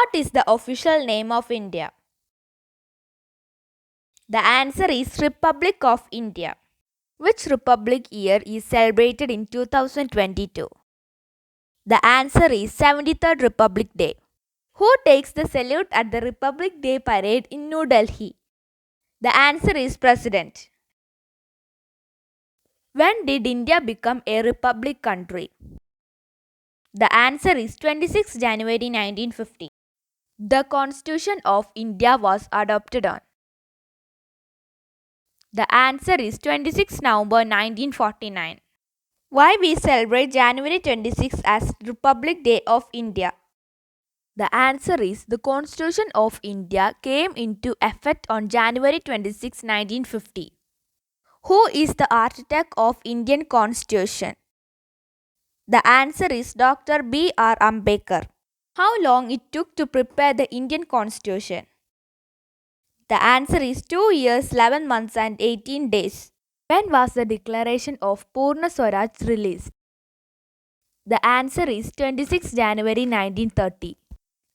What is the official name of India? The answer is Republic of India. Which Republic year is celebrated in 2022? The answer is 73rd Republic Day. Who takes the salute at the Republic Day parade in New Delhi? The answer is President. When did India become a republic country? The answer is 26 January 1950. The Constitution of India was adopted on. The answer is 26 November 1949. Why we celebrate January 26 as Republic Day of India? The answer is the Constitution of India came into effect on January 26, 1950. Who is the architect of Indian Constitution? The answer is Dr. B.R. Ambedkar. How long it took to prepare the Indian Constitution? The answer is 2 years, 11 months and 18 days. When was the Declaration of Purna Swaraj released? The answer is 26 January 1930.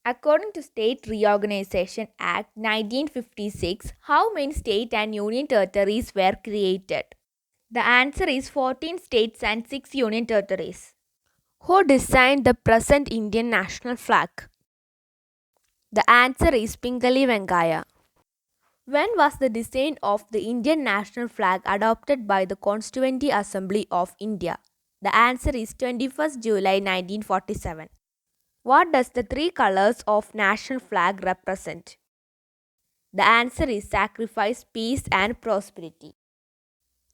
According to State Reorganization Act 1956, how many state and union territories were created? The answer is 14 states and 6 union territories. Who designed the present Indian national flag? The answer is Pingali Venkaya. When was the design of the Indian national flag adopted by the Constituent Assembly of India? The answer is 21st July 1947. What does the three colors of national flag represent? The answer is sacrifice, peace and prosperity.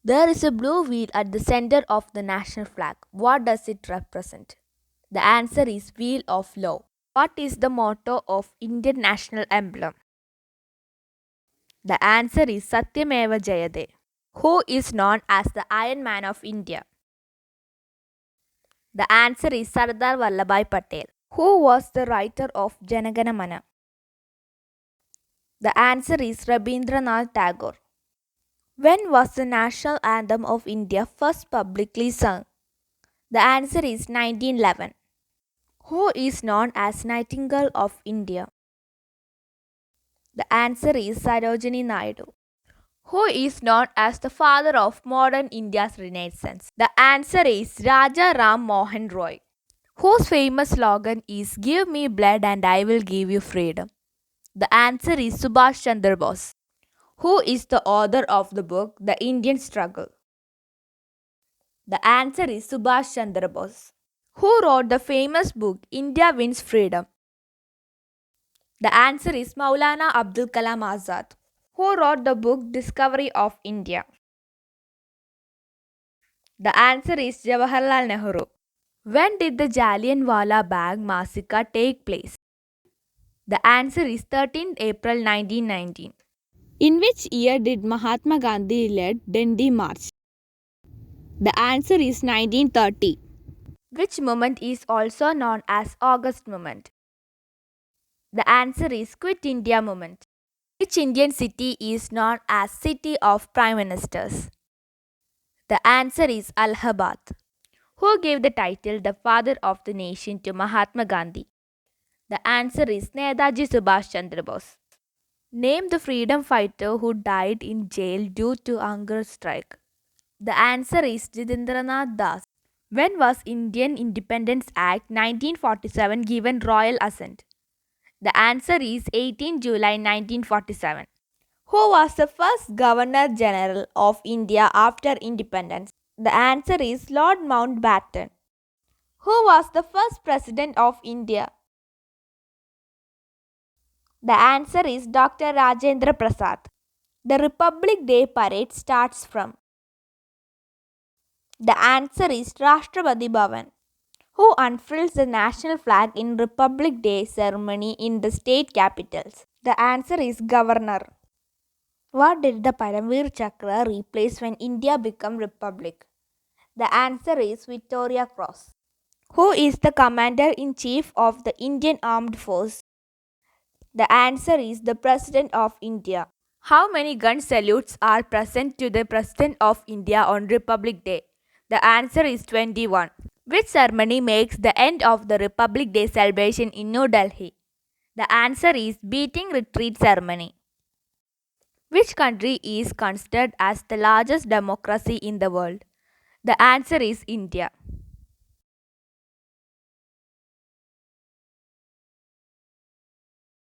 There is a blue wheel at the center of the national flag. What does it represent? The answer is Wheel of Love. What is the motto of Indian national emblem? The answer is Satyameva Jayate. Who is known as the Iron Man of India? The answer is Sardar Vallabhbhai Patel. Who was the writer of Janagana Mana? The answer is Rabindranath Tagore. When was the national anthem of India first publicly sung? The answer is 1911. Who is known as Nightingale of India? The answer is Sarojini Naidu. Who is known as the father of modern India's Renaissance? The answer is Raja Ram Mohan Roy. Whose famous slogan is "Give me blood and I will give you freedom"? The answer is Subhash Chandra Bose. Who is the author of the book The Indian Struggle? The answer is Subhash Chandra Bose. Who wrote the famous book India Wins Freedom? The answer is Maulana Abdul Kalam Azad. Who wrote the book Discovery of India? The answer is Jawaharlal Nehru. When did the Jallianwala Bagh massacre take place? The answer is 13th April 1919. In which year did Mahatma Gandhi lead Dandi March? The answer is 1930. Which movement is also known as August Movement? The answer is Quit India Movement. Which Indian city is known as City of Prime Ministers? The answer is Allahabad. Who gave the title the Father of the Nation to Mahatma Gandhi? The answer is Netaji Subhash Chandra Bose. Name the freedom fighter who died in jail due to hunger strike. The answer is Jidendranath Das. When was Indian Independence Act 1947 given royal assent? The answer is 18 July 1947. Who was the first Governor General of India after independence? The answer is Lord Mountbatten. Who was the first President of India? The answer is Dr. Rajendra Prasad. The Republic Day parade starts from. The answer is Rashtrapati Bhavan. Who unfurls the national flag in Republic Day ceremony in the state capitals? The answer is Governor. What did the Paramveer Chakra replace when India became republic? The answer is Victoria Cross. Who is the Commander-in-Chief of the Indian Armed Force? The answer is the President of India. How many gun salutes are present to the President of India on Republic Day? The answer is 21. Which ceremony makes the end of the Republic Day celebration in New Delhi? The answer is beating retreat ceremony. Which country is considered as the largest democracy in the world? The answer is India.